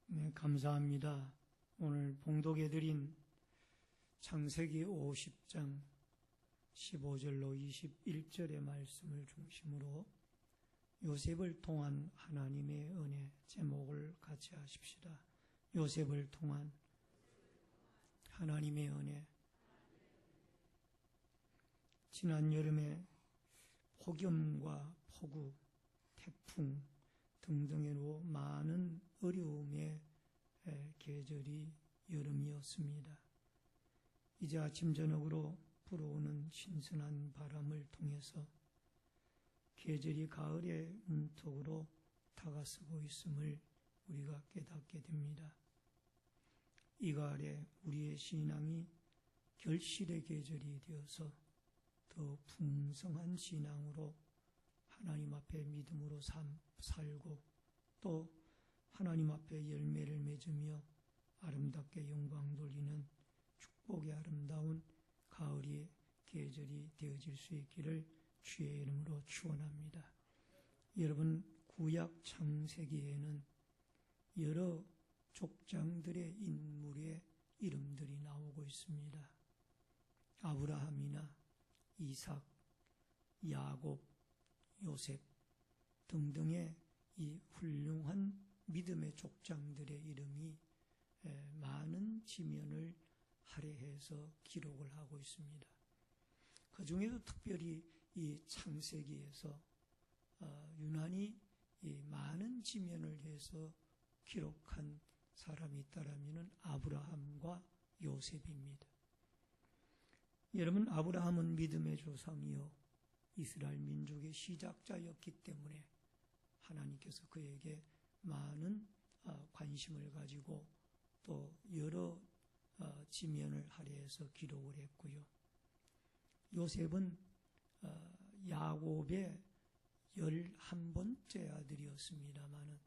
네, 감사합니다. 오늘 봉독해드린 창세기 50장 15절로 21절의 말씀을 중심으로 요셉을 통한 하나님의 은혜 제목을 같이 하십시다. 요셉을 통한 하나님의 은혜. 지난 여름에 폭염과 폭우, 태풍 등등으로 많은 어려움의 계절이 여름이었습니다. 이제 아침 저녁으로 불어오는 신선한 바람을 통해서 계절이 가을의 문턱으로 다가서고 있음을 우리가 깨닫게 됩니다. 이 가을에 우리의 신앙이 결실의 계절이 되어서 더 풍성한 신앙으로 하나님 앞에 믿음으로 살고 또 하나님 앞에 열매를 맺으며 아름답게 영광 돌리는 축복의 아름다운 가을의 계절이 되어질 수 있기를 주의 이름으로 축원합니다. 여러분, 구약 창세기에는 여러 족장들의 인물의 이름들이 나오고 있습니다. 아브라함이나 이삭, 야곱, 요셉 등등의 이 훌륭한 믿음의 족장들의 이름이 많은 지면을 할애해서 기록을 하고 있습니다. 그 중에도 특별히 이 창세기에서 유난히 이 많은 지면을 해서 기록한 사람이 있다라면 아브라함과 요셉입니다. 여러분, 아브라함은 믿음의 조상이요 이스라엘 민족의 시작자였기 때문에 하나님께서 그에게 많은 관심을 가지고 또 여러 지면을 할애해서 기록을 했고요. 요셉은 야곱의 11번째 아들이었습니다마는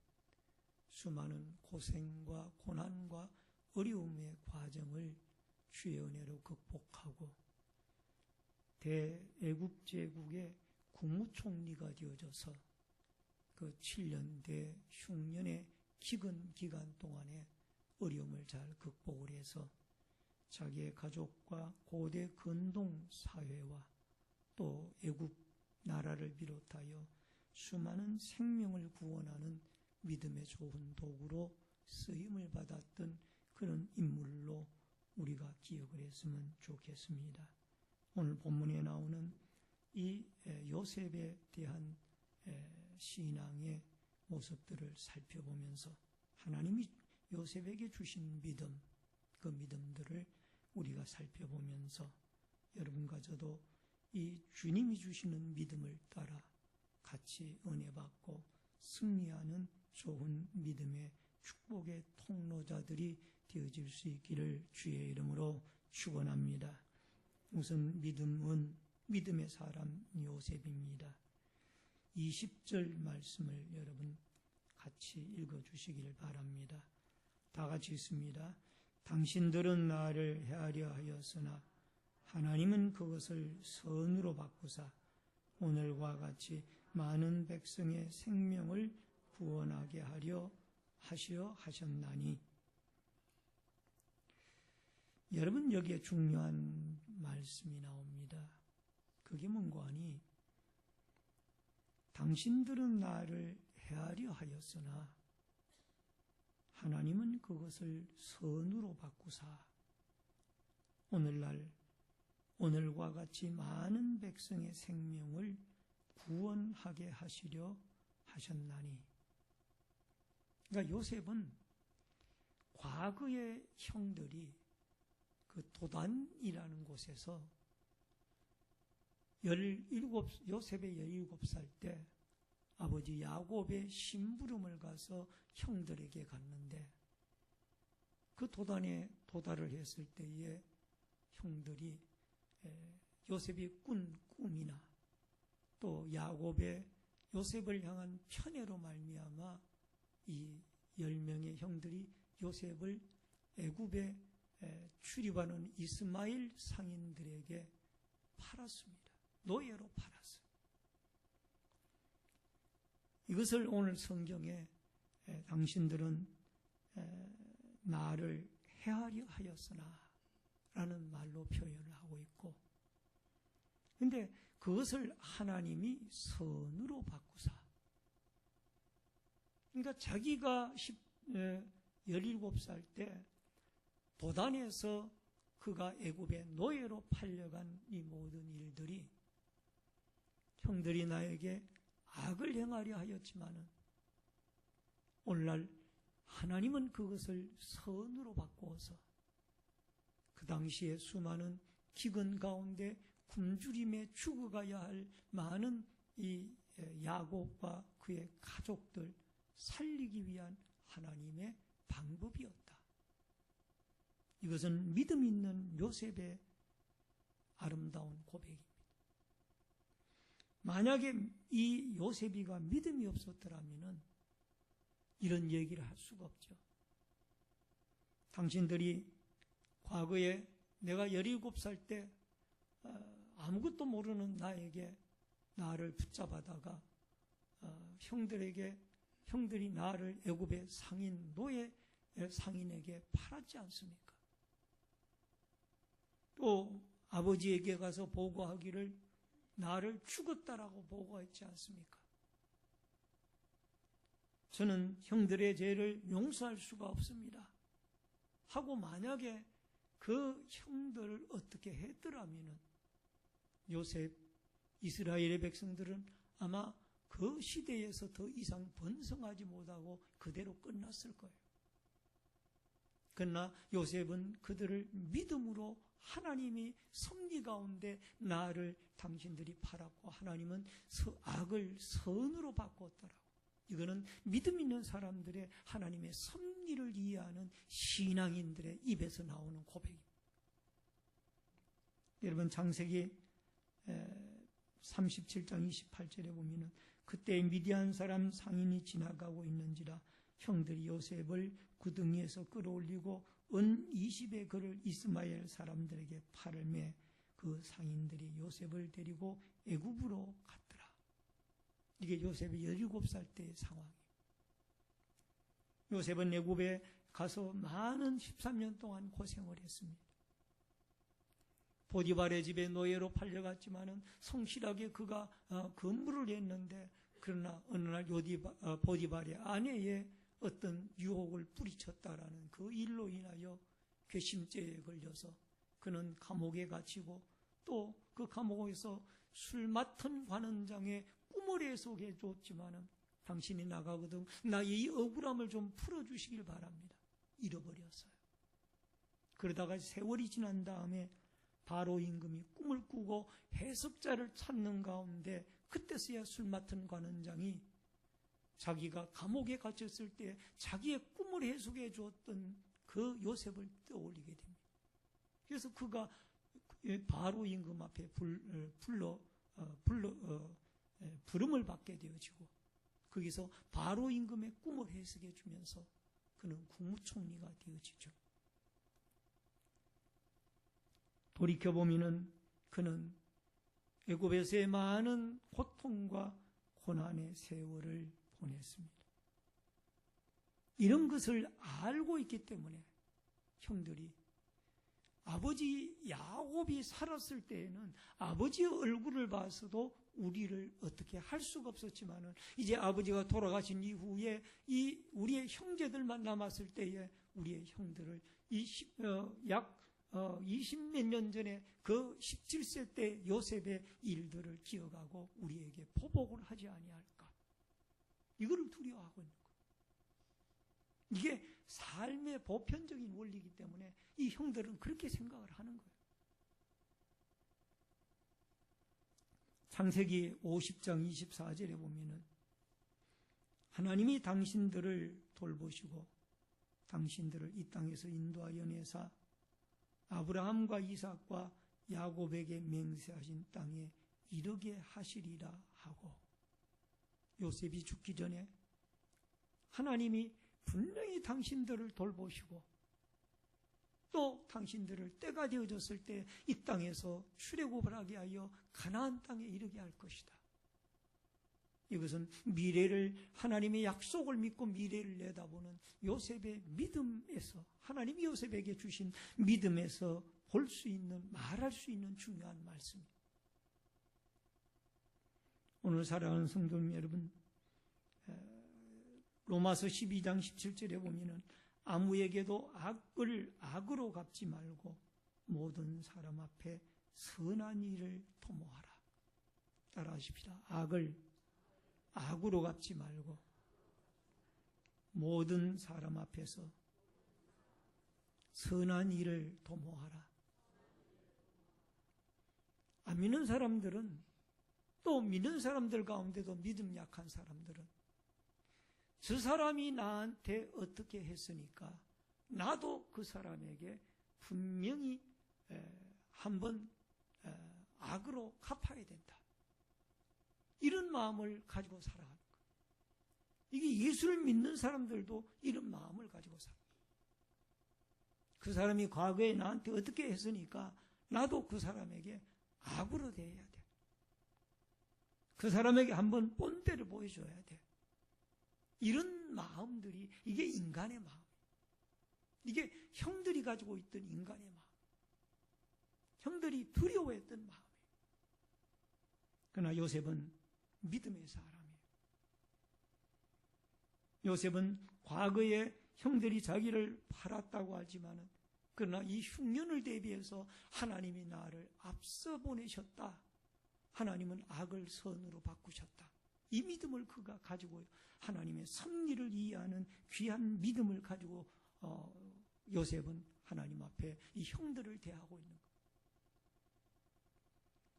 수많은 고생과 고난과 어려움의 과정을 주의 은혜로 극복하고 대애굽 제국의 국무총리가 되어져서 그 7년 대흉년의 기근 기간 동안에 어려움을 잘 극복을 해서 자기의 가족과 고대 근동 사회와 또 애굽 나라를 비롯하여 수많은 생명을 구원하는 믿음의 좋은 도구로 쓰임을 받았던 그런 인물로 우리가 기억을 했으면 좋겠습니다. 오늘 본문에 나오는 이 요셉에 대한 신앙의 모습들을 살펴보면서 하나님이 요셉에게 주신 믿음, 그 믿음들을 우리가 살펴보면서 여러분과 저도 이 주님이 주시는 믿음을 따라 같이 은혜 받고 승리하는 좋은 믿음의 축복의 통로자들이 되어질 수 있기를 주의 이름으로 축원합니다. 우선 믿음은 믿음의 사람 요셉입니다. 20절 말씀을 여러분 같이 읽어주시길 바랍니다. 다 같이 읽습니다. 당신들은 나를 헤아려 하였으나 하나님은 그것을 선으로 바꾸사 오늘과 같이 많은 백성의 생명을 구원하게 하려 하셨나니. 여러분, 여기에 중요한 말씀이 나옵니다. 그게 뭔가 하니 당신들은 나를 헤아려 하였으나 하나님은 그것을 선으로 바꾸사 오늘과 같이 많은 백성의 생명을 구원하게 하시려 하셨나니. 그러니까 요셉은 과거의 형들이 그 도단이라는 곳에서 요셉의 17살 때 아버지 야곱의 심부름을 가서 형들에게 갔는데 그 도단에 도달을 했을 때에 형들이 요셉이 꾼 꿈이나 또 야곱의 요셉을 향한 편애로 말미암아 이 10명의 형들이 요셉을 애굽에 출입하는 이스마엘 상인들에게 팔았습니다. 노예로 팔았어요. 이것을 오늘 성경에 당신들은 나를 해하려 하였으나 라는 말로 표현을 하고 있고, 근데 그것을 하나님이 선으로 바꾸사. 그러니까 자기가 17살 때 도단에서 그가 애굽의 노예로 팔려간 이 모든 일들이 형들이 나에게 악을 행하려 하였지만은 오늘날 하나님은 그것을 선으로 바꾸어서 그 당시에 수많은 기근 가운데 굶주림에 죽어가야 할 많은 이 야곱과 그의 가족들 살리기 위한 하나님의 방법이었다. 이것은 믿음 있는 요셉의 아름다운 고백입니다. 만약에 이 요셉이가 믿음이 없었더라면 이런 얘기를 할 수가 없죠. 당신들이 과거에 내가 17살 때 아무것도 모르는 나에게 나를 붙잡아다가 형들이 나를 애굽의 상인 노예 상인에게 팔았지 않습니까? 또 아버지에게 가서 보고하기를 나를 죽었다라고 보고했지 않습니까? 저는 형들의 죄를 용서할 수가 없습니다 하고 만약에 그 형들을 어떻게 했더라면 요셉, 이스라엘의 백성들은 아마 그 시대에서 더 이상 번성하지 못하고 그대로 끝났을 거예요. 그러나 요셉은 그들을 믿음으로 하나님이 섭리 가운데 나를 당신들이 팔았고 하나님은 악을 선으로 바꾸었더라고. 이거는 믿음 있는 사람들의 하나님의 섭리를 이해하는 신앙인들의 입에서 나오는 고백입니다. 여러분 창세기 37장 28절에 보면은 그때 미디안 사람 상인이 지나가고 있는지라 형들이 요셉을 구덩이에서 끌어올리고 은 20의 그를 이스마엘 사람들에게 팔매 그 상인들이 요셉을 데리고 애굽으로 갔더라. 이게 요셉이 17살 때의 상황이에요. 요셉은 애굽에 가서 많은 13년 동안 고생을 했습니다. 보디발의 집에 노예로 팔려갔지만은 성실하게 그가 근무를 했는데 그러나 어느 날 보디발의 아내의 어떤 유혹을 뿌리쳤다라는 그 일로 인하여 괘씸죄에 걸려서 그는 감옥에 갇히고 또 그 감옥에서 술 맡은 관원장의 꿈을 해석해 줬지만은 당신이 나가거든 나의 이 억울함을 좀 풀어주시길 바랍니다. 잃어버렸어요. 그러다가 세월이 지난 다음에 바로 임금이 꿈을 꾸고 해석자를 찾는 가운데 그때서야 술 맡은 관원장이 자기가 감옥에 갇혔을 때 자기의 꿈을 해석해 주었던 그 요셉을 떠올리게 됩니다. 그래서 그가 바로 임금 앞에 부름을 받게 되어지고 거기서 바로 임금의 꿈을 해석해 주면서 그는 국무총리가 되어지죠. 돌이켜보면은 그는 애굽에서의 많은 고통과 고난의 세월을 보냈습니다. 이런 것을 알고 있기 때문에 형들이 아버지 야곱이 살았을 때에는 아버지의 얼굴을 봐서도 우리를 어떻게 할 수가 없었지만은 이제 아버지가 돌아가신 이후에 이 우리의 형제들만 남았을 때에 우리의 형들을 약 20몇 년 전에 그 17세 때 요셉의 일들을 기억하고 우리에게 보복을 하지 아니할까? 이거를 두려워하고 있는 거예요. 이게 삶의 보편적인 원리이기 때문에 이 형들은 그렇게 생각을 하는 거예요. 창세기 50장 24절에 보면은 하나님이 당신들을 돌보시고 당신들을 이 땅에서 인도하여 내사 아브라함과 이삭과 야곱에게 맹세하신 땅에 이르게 하시리라 하고 요셉이 죽기 전에 하나님이 분명히 당신들을 돌보시고 또 당신들을 때가 되어졌을 때 이 땅에서 출애굽을 하게 하여 가나안 땅에 이르게 할 것이다. 이것은 미래를, 하나님의 약속을 믿고 미래를 내다보는 요셉의 믿음에서, 하나님이 요셉에게 주신 믿음에서 볼 수 있는, 말할 수 있는 중요한 말씀입니다. 오늘 사랑하는 성도 여러분, 로마서 12장 17절에 보면은 아무에게도 악을 악으로 갚지 말고 모든 사람 앞에 선한 일을 도모하라. 따라하십시다. 악을 악으로 갚지 말고 모든 사람 앞에서 선한 일을 도모하라. 안 믿는 사람들은, 또 믿는 사람들 가운데도 믿음 약한 사람들은 저 사람이 나한테 어떻게 했으니까 나도 그 사람에게 분명히 한번 악으로 갚아야 된다. 이런 마음을 가지고 살아가는 거예요. 이게 예수를 믿는 사람들도 이런 마음을 가지고 살아요. 그 사람이 과거에 나한테 어떻게 했으니까 나도 그 사람에게 악으로 대해야 돼. 그 사람에게 한번 본때를 보여줘야 돼. 이런 마음들이, 이게 인간의 마음, 이게 형들이 가지고 있던 인간의 마음, 형들이 두려워했던 마음이에요. 그러나 요셉은 믿음의 사람이에요. 요셉은 과거에 형들이 자기를 팔았다고 하지만은, 그러나 이 흉년을 대비해서 하나님이 나를 앞서 보내셨다. 하나님은 악을 선으로 바꾸셨다. 이 믿음을 그가 가지고 하나님의 섭리를 이해하는 귀한 믿음을 가지고 요셉은 하나님 앞에 이 형들을 대하고 있는 거예요.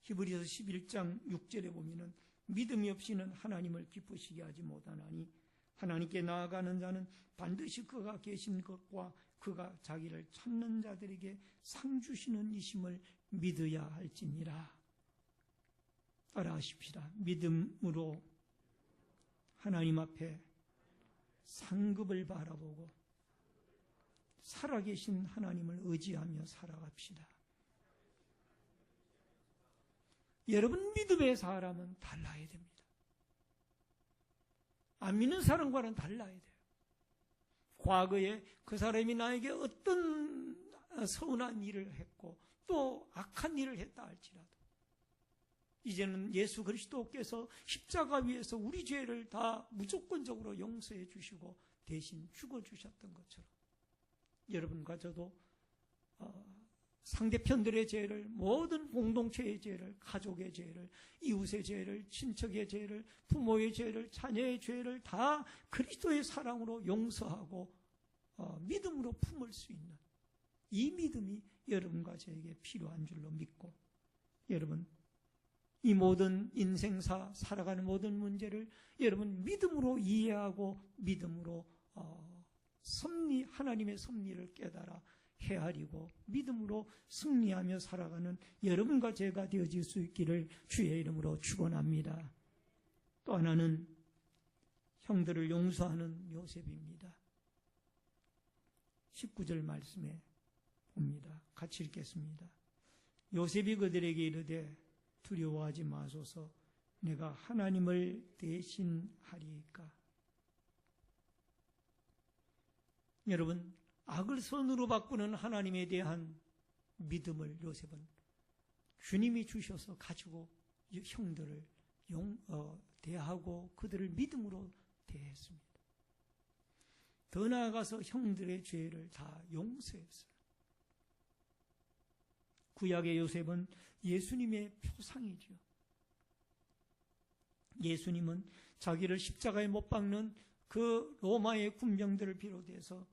히브리서 11장 6절에 보면은 믿음이 없이는 하나님을 기쁘시게 하지 못하나니 하나님께 나아가는 자는 반드시 그가 계신 것과 그가 자기를 찾는 자들에게 상 주시는 이심을 믿어야 할지니라. 따라하십시다. 믿음으로 하나님 앞에 상급을 바라보고 살아계신 하나님을 의지하며 살아갑시다. 여러분, 믿음의 사람은 달라야 됩니다. 안 믿는 사람과는 달라야 돼요. 과거에 그 사람이 나에게 어떤 서운한 일을 했고 또 악한 일을 했다 할지라도 이제는 예수 그리스도께서 십자가 위에서 우리 죄를 다 무조건적으로 용서해 주시고 대신 죽어주셨던 것처럼 여러분과 저도 상대편들의 죄를, 모든 공동체의 죄를, 가족의 죄를, 이웃의 죄를, 친척의 죄를, 부모의 죄를, 자녀의 죄를 다 그리스도의 사랑으로 용서하고 믿음으로 품을 수 있는 이 믿음이 여러분과 저에게 필요한 줄로 믿고, 여러분 이 모든 인생사 살아가는 모든 문제를 여러분 믿음으로 이해하고 믿음으로 하나님의 섭리를 깨달아 헤아리고 믿음으로 승리하며 살아가는 여러분과 제가 되어질 수 있기를 주의 이름으로 축원합니다. 또 하나는 형들을 용서하는 요셉입니다. 19절 말씀에 봅니다. 같이 읽겠습니다. 요셉이 그들에게 이르되 두려워하지 마소서, 내가 하나님을 대신하리이까. 여러분, 악을 선으로 바꾸는 하나님에 대한 믿음을 요셉은 주님이 주셔서 가지고 형들을 대하고 그들을 믿음으로 대했습니다. 더 나아가서 형들의 죄를 다 용서했어요. 구약의 요셉은 예수님의 표상이죠. 예수님은 자기를 십자가에 못 박는 그 로마의 군병들을 비롯해서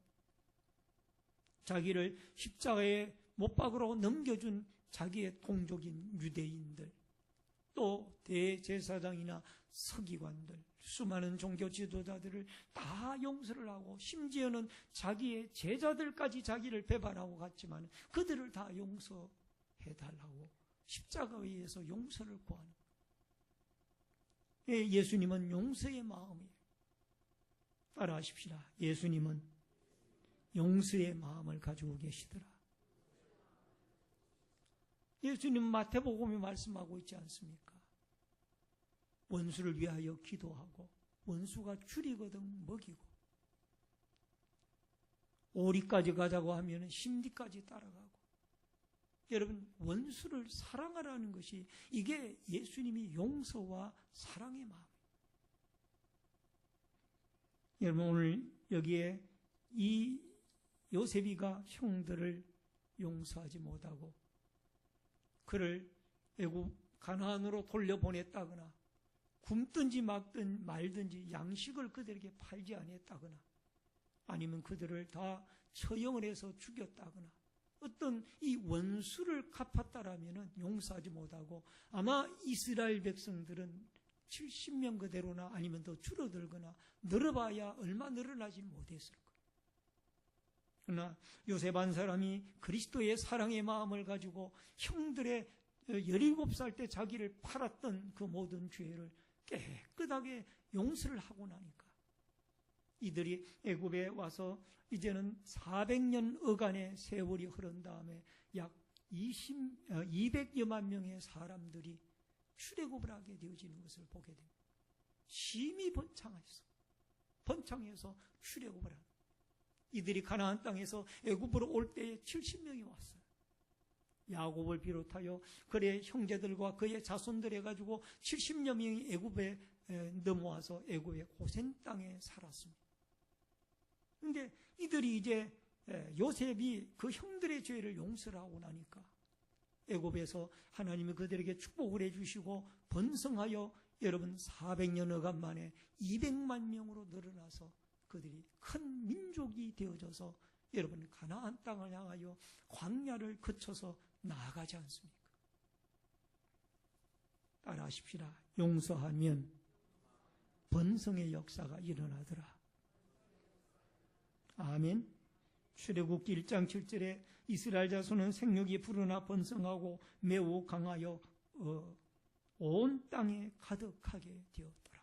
자기를 십자가에 못 박으러 넘겨준 자기의 동족인 유대인들, 또 대제사장이나 서기관들, 수많은 종교 지도자들을 다 용서를 하고 심지어는 자기의 제자들까지 자기를 배반하고 갔지만 그들을 다 용서해달라고 십자가에 의해서 용서를 구하는 거예요. 예수님은 용서의 마음이에요. 따라하십시다. 예수님은 용서의 마음을 가지고 계시더라. 예수님 마태복음에 말씀하고 있지 않습니까? 원수를 위하여 기도하고 원수가 줄이거든 먹이고 오리까지 가자고 하면 심리까지 따라가고 여러분 원수를 사랑하라는 것이 이게 예수님이 용서와 사랑의 마음이에요. 여러분 오늘 여기에 이 요셉이가 형들을 용서하지 못하고 그를 애굽 가나안으로 돌려보냈다거나 굶든지 막든 말든지 양식을 그들에게 팔지 아니했다거나 아니면 그들을 다 처형을 해서 죽였다거나 어떤 이 원수를 갚았다라면 용서하지 못하고 아마 이스라엘 백성들은 70명 그대로나 아니면 더 줄어들거나 늘어봐야 얼마 늘어나지 못했을 거예요. 그러나 요셉 한 사람이 그리스도의 사랑의 마음을 가지고 형들의 17살 때 자기를 팔았던 그 모든 죄를 깨끗하게 용서를 하고 나니까 이들이 애굽에 와서 이제는 400년 어간의 세월이 흐른 다음에 약 200여만 명의 사람들이 출애굽을 하게 되어지는 것을 보게 됩니다. 심히 번창해서 출애굽을 합니다. 이들이 가나안 땅에서 애굽으로 올 때에 70명이 왔어요. 야곱을 비롯하여 그의 형제들과 그의 자손들 해가지고 70여 명이 애굽에 넘어와서 애굽의 고센 땅에 살았습니다. 그런데 이들이 이제 요셉이 그 형들의 죄를 용서하고 나니까 애굽에서 하나님이 그들에게 축복을 해주시고 번성하여 여러분 400년 어간 만에 200만 명으로 늘어나서 그들이 큰 민족이 되어져서 여러분 가나안 땅을 향하여 광야를 거쳐서 나아가지 않습니까? 따라하십시다. 용서하면 번성의 역사가 일어나더라. 아멘. 출애굽기 1장 7절에 이스라엘 자손은 생육이 불어나 번성하고 매우 강하여 온 땅에 가득하게 되었더라.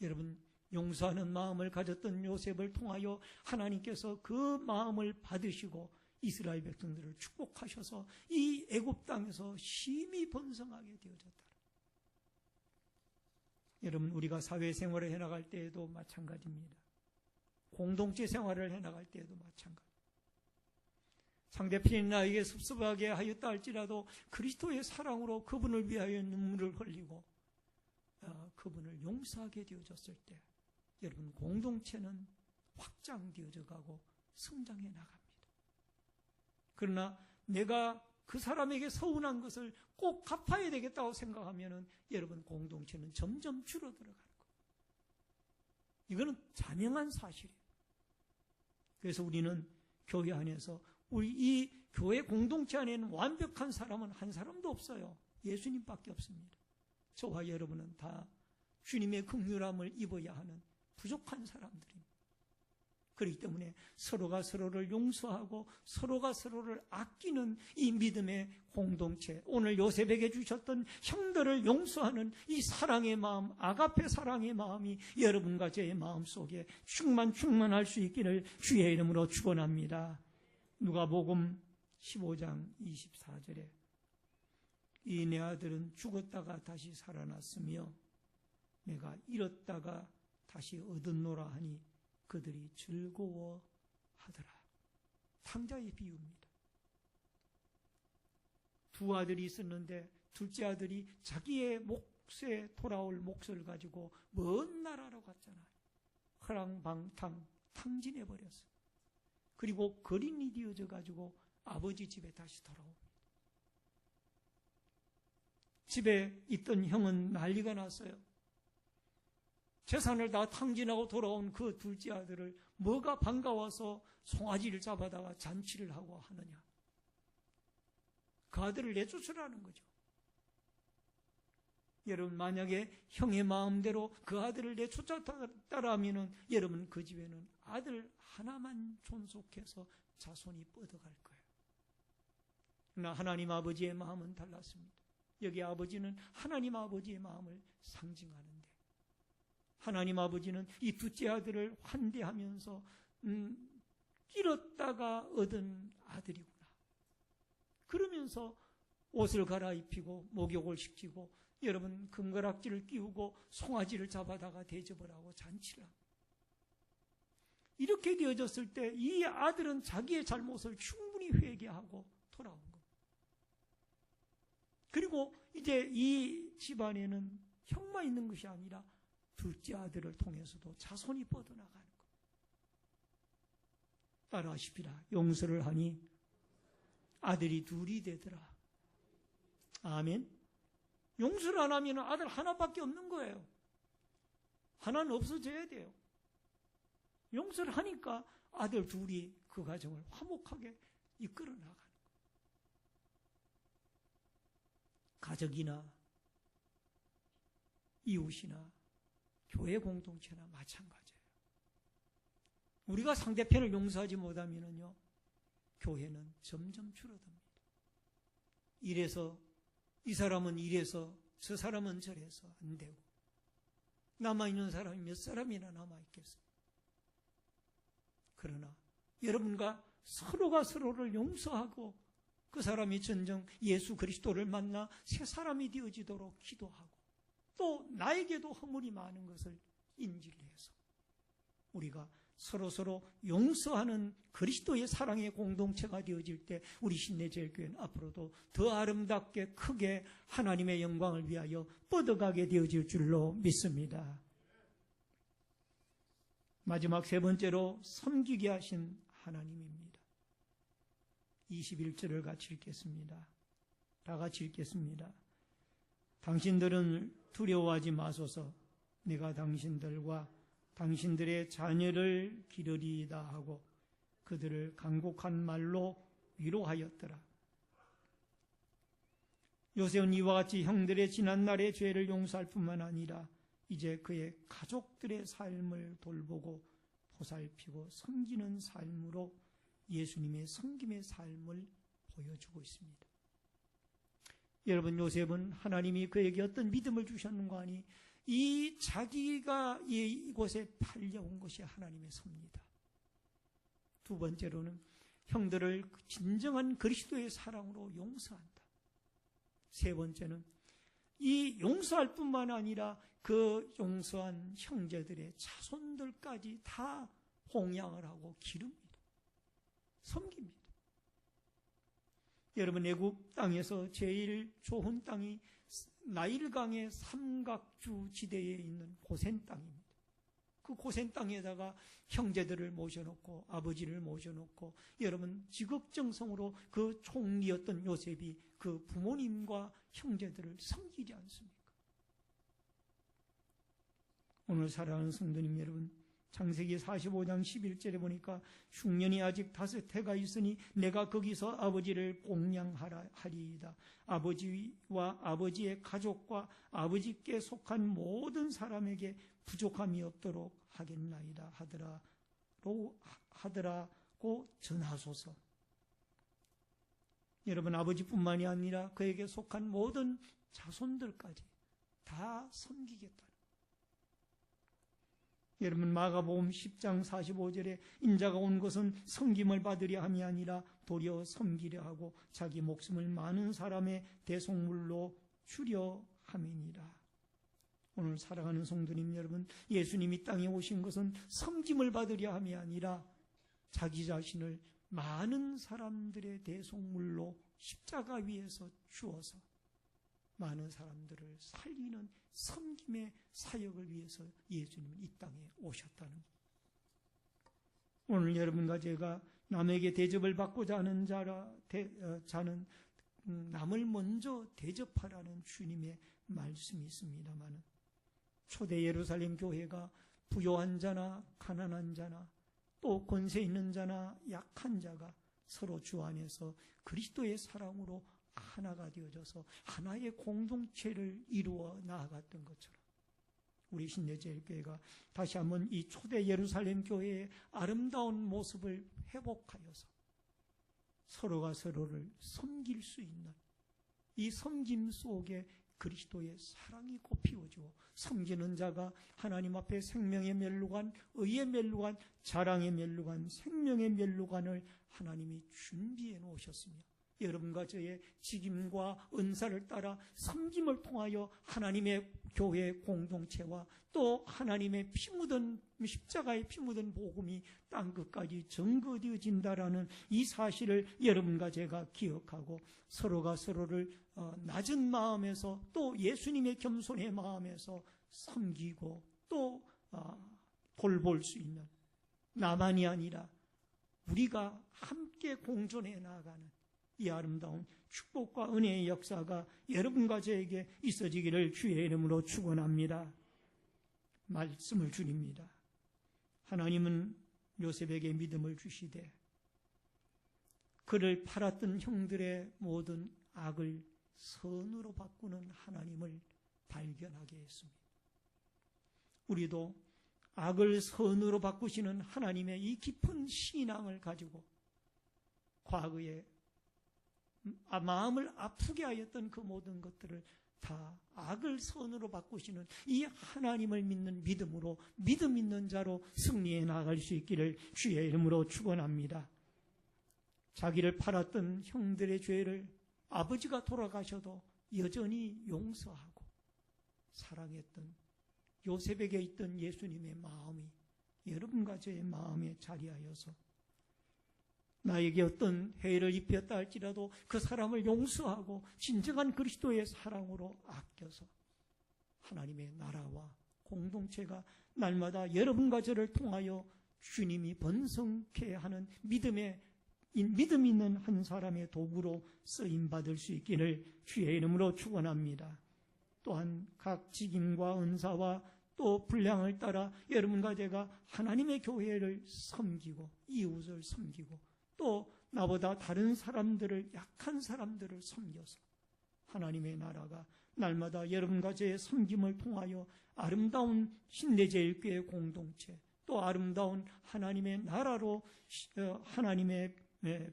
여러분 용서하는 마음을 가졌던 요셉을 통하여 하나님께서 그 마음을 받으시고 이스라엘 백성들을 축복하셔서 이 애굽 땅에서 심히 번성하게 되어졌다. 여러분 우리가 사회생활을 해나갈 때에도 마찬가지입니다. 공동체 생활을 해나갈 때에도 마찬가지. 상대편이 나에게 섭섭하게 하였다 할지라도 그리스도의 사랑으로 그분을 위하여 눈물을 흘리고 그분을 용서하게 되어졌을 때 여러분 공동체는 확장되어져 가고 성장해 나갑니다. 그러나 내가 그 사람에게 서운한 것을 꼭 갚아야 되겠다고 생각하면 여러분 공동체는 점점 줄어들어가는 거예요. 이거는 자명한 사실이에요. 그래서 우리는 교회 안에서 우리 이 교회 공동체 안에는 완벽한 사람은 한 사람도 없어요. 예수님밖에 없습니다. 저와 여러분은 다 주님의 긍휼함을 입어야 하는 부족한 사람들입니다. 그렇기 때문에 서로가 서로를 용서하고 서로가 서로를 아끼는 이 믿음의 공동체, 오늘 요셉에게 주셨던 형들을 용서하는 이 사랑의 마음, 아가페 사랑의 마음이 여러분과 저의 마음속에 충만할 수 있기를 주의 이름으로 축원합니다. 누가복음 15장 24절에 이 내 아들은 죽었다가 다시 살아났으며 내가 잃었다가 다시 얻었노라 하니 그들이 즐거워하더라. 탕자의 비유입니다. 두 아들이 있었는데 둘째 아들이 자기의 몫에 돌아올 몫을 가지고 먼 나라로 갔잖아요. 허랑방탕 탕진해버렸어요. 그리고 거린이 되어져 가지고 아버지 집에 다시 돌아옵니다. 집에 있던 형은 난리가 났어요. 재산을 다 탕진하고 돌아온 그 둘째 아들을 뭐가 반가워서 송아지를 잡아다가 잔치를 하고 하느냐. 그 아들을 내쫓으라는 거죠. 여러분 만약에 형의 마음대로 그 아들을 내쫓았다라면 여러분 그 집에는 아들 하나만 존속해서 자손이 뻗어갈 거예요. 그러나 하나님 아버지의 마음은 달랐습니다. 여기 아버지는 하나님 아버지의 마음을 상징하는데 하나님 아버지는 이 둘째 아들을 환대하면서 잃었다가 얻은 아들이구나. 그러면서 옷을 갈아입히고 목욕을 시키고 여러분 금가락지를 끼우고 송아지를 잡아다가 대접을 하고 잔치를 합니다. 이렇게 되어졌을 때 이 아들은 자기의 잘못을 충분히 회개하고 돌아온 겁니다. 그리고 이제 이 집안에는 형만 있는 것이 아니라 둘째 아들을 통해서도 자손이 뻗어나가는 겁니다. 따라하십시다. 용서를 하니 아들이 둘이 되더라. 아멘. 용서를 안 하면 아들 하나밖에 없는 거예요. 하나는 없어져야 돼요. 용서를 하니까 아들 둘이 그 가정을 화목하게 이끌어 나가는 거예요. 가족이나 이웃이나 교회 공동체나 마찬가지예요. 우리가 상대편을 용서하지 못하면요, 교회는 점점 줄어듭니다. 이래서 이 사람은 이래서 저 사람은 저래서 안 되고 남아있는 사람이 몇 사람이나 남아있겠어요. 그러나 여러분과 서로가 서로를 용서하고 그 사람이 진정 예수 그리스도를 만나 새 사람이 되어지도록 기도하고 또 나에게도 허물이 많은 것을 인지를 해서 우리가 서로 용서하는 그리스도의 사랑의 공동체가 되어질 때 우리 신내제일교회는 앞으로도 더 아름답게 크게 하나님의 영광을 위하여 뻗어가게 되어질 줄로 믿습니다. 마지막 세 번째로 섬기게 하신 하나님입니다. 21절을 같이 읽겠습니다. 다 같이 읽겠습니다. 당신들은 두려워하지 마소서. 내가 당신들과 당신들의 자녀를 기르리이다 하고 그들을 간곡한 말로 위로하였더라. 요셉은 이와 같이 형들의 지난날의 죄를 용서할 뿐만 아니라 이제 그의 가족들의 삶을 돌보고 보살피고 섬기는 삶으로 예수님의 섬김의 삶을 보여주고 있습니다. 여러분, 요셉은 하나님이 그에게 어떤 믿음을 주셨는가 하니 이 자기가 이곳에 팔려온 것이 하나님의 섭니다. 두 번째로는 형들을 진정한 그리스도의 사랑으로 용서한다. 세 번째는 이 용서할 뿐만 아니라 그 용서한 형제들의 자손들까지 다 봉양을 하고 기릅니다. 섬깁니다. 여러분, 애굽 땅에서 제일 좋은 땅이 나일강의 삼각주 지대에 있는 고센 땅입니다. 그 고센 땅에다가 형제들을 모셔놓고 아버지를 모셔놓고 여러분 지극정성으로 그 총리였던 요셉이 그 부모님과 형제들을 섬기지 않습니까? 오늘 사랑하는 성도님 여러분, 창세기 45장 11절에 보니까 흉년이 아직 5해가 있으니 내가 거기서 아버지를 공양하리이다. 아버지와 아버지의 가족과 아버지께 속한 모든 사람에게 부족함이 없도록 하겠나이다 하더라고 전하소서. 여러분, 아버지뿐만이 아니라 그에게 속한 모든 자손들까지 다 섬기겠다. 여러분, 마가복음 10장 45절에 인자가 온 것은 섬김을 받으려 함이 아니라 도리어 섬기려 하고 자기 목숨을 많은 사람의 대속물로 주려 함이니라. 오늘 사랑하는 성도님 여러분, 예수님이 땅에 오신 것은 섬김을 받으려 함이 아니라 자기 자신을 많은 사람들의 대속물로 십자가 위에서 주어서 많은 사람들을 살리는 섬김의 사역을 위해서 예수님은 이 땅에 오셨다는 것. 오늘 여러분과 제가 남에게 대접을 받고자 하는 자는 남을 먼저 대접하라는 주님의 말씀이 있습니다만 초대 예루살렘 교회가 부요한 자나 가난한 자나 또 권세 있는 자나 약한 자가 서로 주 안에서 그리스도의 사랑으로 하나가 되어져서 하나의 공동체를 이루어 나아갔던 것처럼 우리 신내제일교회가 다시 한번 이 초대 예루살렘 교회의 아름다운 모습을 회복하여서 서로가 서로를 섬길 수 있는 이 섬김 속에 그리스도의 사랑이 꽃피워지고 섬기는 자가 하나님 앞에 생명의 멸루관, 의의 멸루관, 자랑의 멸루관, 생명의 멸루관을 하나님이 준비해 놓으셨으며 여러분과 저의 직임과 은사를 따라 섬김을 통하여 하나님의 교회 공동체와 또 하나님의 피 묻은 십자가의 피 묻은 복음이 땅끝까지 전거되어진다라는 이 사실을 여러분과 제가 기억하고 서로가 서로를 낮은 마음에서 또 예수님의 겸손의 마음에서 섬기고 또 돌볼 수 있는, 나만이 아니라 우리가 함께 공존해 나가는 이 아름다운 축복과 은혜의 역사가 여러분과 저에게 있어지기를 주의 이름으로 축원합니다. 말씀을 드립니다. 하나님은 요셉에게 믿음을 주시되 그를 팔았던 형들의 모든 악을 선으로 바꾸는 하나님을 발견하게 했습니다. 우리도 악을 선으로 바꾸시는 하나님의 이 깊은 신앙을 가지고 과거에 마음을 아프게 하였던 그 모든 것들을 다 악을 선으로 바꾸시는 이 하나님을 믿는 믿음으로, 믿음 있는 자로 승리해 나갈 수 있기를 주의 이름으로 축원합니다. 자기를 팔았던 형들의 죄를 아버지가 돌아가셔도 여전히 용서하고 사랑했던 요셉에게 있던 예수님의 마음이 여러분과 저의 마음에 자리하여서 나에게 어떤 해를 입혔다 할지라도 그 사람을 용서하고 진정한 그리스도의 사랑으로 아껴서 하나님의 나라와 공동체가 날마다 여러분과 저를 통하여 주님이 번성케 하는 믿음 있는 한 사람의 도구로 쓰임받을 수 있기를 주의 이름으로 축원합니다. 또한 각 직임과 은사와 또 분량을 따라 여러분과 제가 하나님의 교회를 섬기고 이웃을 섬기고 또 나보다 다른 사람들을, 약한 사람들을 섬겨서 하나님의 나라가 날마다 여러분과 저의 섬김을 통하여 아름다운 신대제일교회 공동체 또 아름다운 하나님의 나라로 하나님의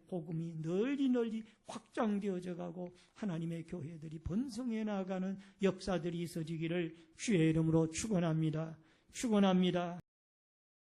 복음이 널리 확장되어져 가고 하나님의 교회들이 번성해 나가는 역사들이 있어지기를 주의 이름으로 축원합니다. 축원합니다.